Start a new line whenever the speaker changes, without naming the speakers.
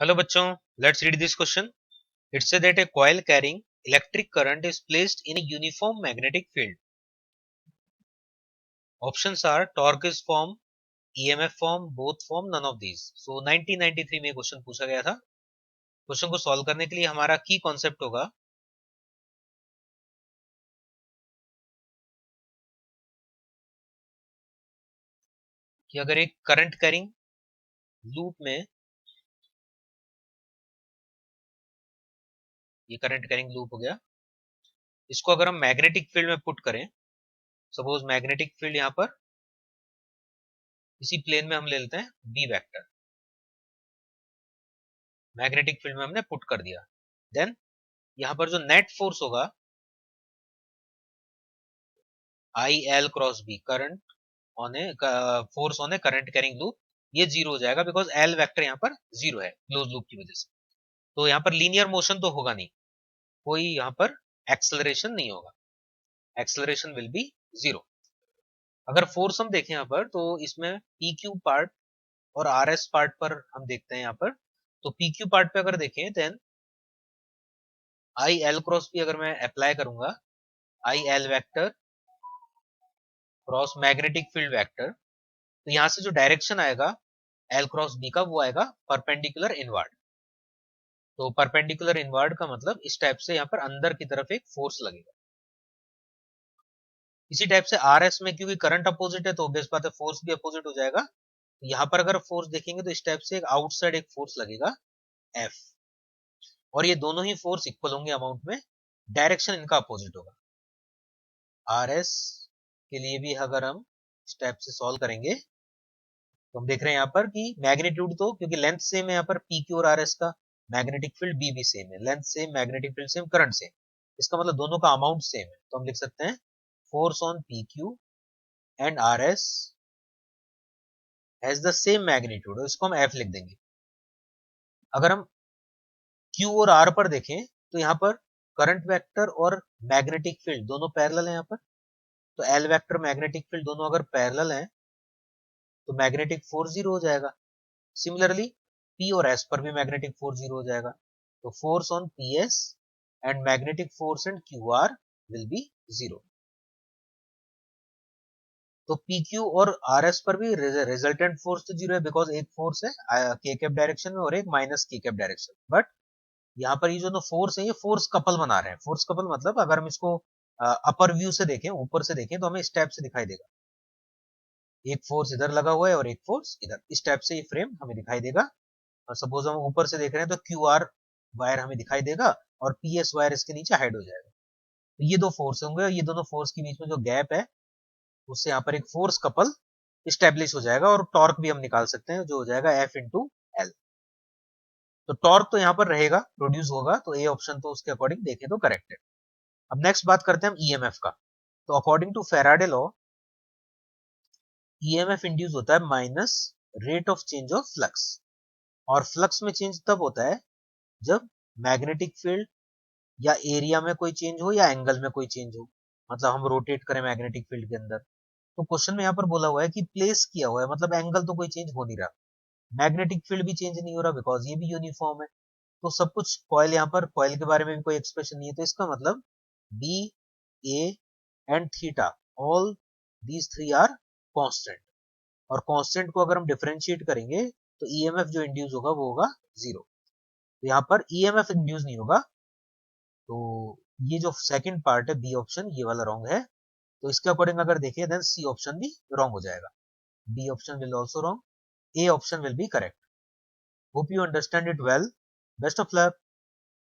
Hello bachon, let's read this question. It says that a coil carrying electric current is placed in a uniform magnetic field. Options are torque is form, EMF form, both form, none of these. So 1993 में question पूछा गया था. Question को solve करने के लिए हमारा की कॉन्सेप्ट होगा कि अगर एक करंट कैरिंग लूप में, ये करंट कैरिंग लूप हो गया, इसको अगर हम मैग्नेटिक फील्ड में पुट करें, सपोज मैग्नेटिक फील्ड यहां पर इसी प्लेन में हम ले लेते हैं बी वेक्टर, मैग्नेटिक फील्ड में हमने पुट कर दिया. देन यहां पर जो नेट फोर्स होगा I L cross B, current on a force on a current carrying loop, ये जीरो हो जाएगा बिकॉज एल वेक्टर यहाँ पर जीरो है क्लोज लूप की वजह से. तो यहाँ पर लीनियर मोशन तो होगा नहीं, कोई यहाँ पर एक्सेलरेशन नहीं होगा, एक्सेलरेशन विल बी जीरो. अगर फोर्स हम देखें यहाँ पर तो इसमें पी क्यू पार्ट और आर एस पार्ट पर हम देखते हैं यहाँ पर. तो पी क्यू पार्ट पे अगर देखें then I L cross B अगर मैं अप्लाई करूंगा, I L vector cross magnetic field vector, तो यहां से जो डायरेक्शन आएगा एल क्रॉस बी का वो आएगा परपेंडिकुलर इनवर्ड. तो परपेंडिकुलर इनवर्ड का मतलब इस टाइप से यहाँ पर अंदर की तरफ एक फोर्स लगेगा. इसी टाइप से आर एस में क्योंकि करंट अपोजिट है तो ऑब्वियस बात है फोर्स भी अपोजिट हो जाएगा. तो यहाँ पर अगर फोर्स देखेंगे तो इस टाइप से एक आउटसाइड एक फोर्स लगेगा एफ, और ये दोनों ही फोर्स इक्वल होंगे अमाउंट में, डायरेक्शन इनका अपोजिट होगा. आर एस के लिए भी अगर हम स्टेप से सॉल्व करेंगे तो हम देख रहे हैं यहाँ पर कि मैग्नीट्यूड तो क्योंकि लेंथ सेम है यहाँ पर पी क्यू और आर एस का, मैग्नेटिक फील्ड बी भी सेम है, length same, magnetic field same, current same, इसका मतलब दोनों का अमाउंट सेम है. तो हम लिख सकते हैं force on P Q and R S has the same magnitude, इसको हम एफ लिख देंगे. अगर हम क्यू और आर पर देखें तो यहाँ पर करंट वेक्टर और मैग्नेटिक फील्ड दोनों पैरेलल है यहाँ पर. तो एल वेक्टर मैग्नेटिक फील्ड दोनों अगर पैरेलल है तो मैग्नेटिक फोर्स जीरो हो जाएगा. सिमिलरली पी और एस पर भी मैग्नेटिक फोर्स जीरो हो जाएगा. तो force on P S and magnetic force and Q R will be zero. तो पी क्यू और आर एस पर भी रिजल्टेंट फोर्स तो जीरो है बिकॉज एक फोर्स है के कैप डायरेक्शन में और एक माइनस के कैप डायरेक्शन. बट यहाँ पर ये जो फोर्स है ये फोर्स कपल बना रहे हैं. फोर्स कपल मतलब अगर हम इसको अपर व्यू से देखें, ऊपर से देखें तो हमें इस टाइप से दिखाई देगा, एक फोर्स इधर लगा हुआ है और एक फोर्स इधर, इस टाइप से ये फ्रेम हमें दिखाई देगा. और सपोज हम ऊपर से देख रहे हैं तो क्यू आर वायर हमें दिखाई देगा और पी एस वायर इसके नीचे हाइड हो जाएगा. तो ये दो फोर्स होंगे और ये दोनों फोर्स के बीच में जो गैप है उससे यहाँ पर एक फोर्स कपल स्टेब्लिश हो जाएगा और टॉर्क भी हम निकाल सकते हैं जो हो जाएगा एफ इंटू एल. तो टॉर्क तो यहाँ पर रहेगा, प्रोड्यूस होगा, तो ए ऑप्शन तो उसके अकॉर्डिंग देखें तो करेक्ट है. अब नेक्स्ट बात करते हैं हम ईएमएफ का. तो according to Faraday law EMF induce होता है minus rate of change of flux, और फ्लक्स में चेंज तब होता है जब मैग्नेटिक फील्ड या एरिया में कोई चेंज हो या एंगल में कोई चेंज हो, मतलब हम रोटेट करें मैग्नेटिक फील्ड के अंदर. तो क्वेश्चन में यहाँ पर बोला हुआ है कि प्लेस किया हुआ है, मतलब एंगल तो कोई चेंज हो नहीं रहा, मैग्नेटिक फील्ड भी चेंज नहीं हो रहा बिकॉज ये भी यूनिफॉर्म है. तो सब कुछ कॉइल, यहाँ पर कॉइल के बारे में भी कोई एक्सप्रेशन नहीं है, तो इसका मतलब B A and theta all these three are constant, और कांस्टेंट को अगर हम डिफरेंशिएट करेंगे तो ईएमएफ जो इंड्यूस होगा वो होगा जीरो. तो यहाँ पर ईएमएफ इंड्यूस नहीं होगा. तो ये जो सेकंड पार्ट है बी ऑप्शन ये वाला रॉन्ग है. तो इसके अकॉर्डिंग अगर देखें देन सी ऑप्शन भी रॉन्ग हो जाएगा, B option will also wrong, A option will be correct. Hope you understand it well. Best of luck.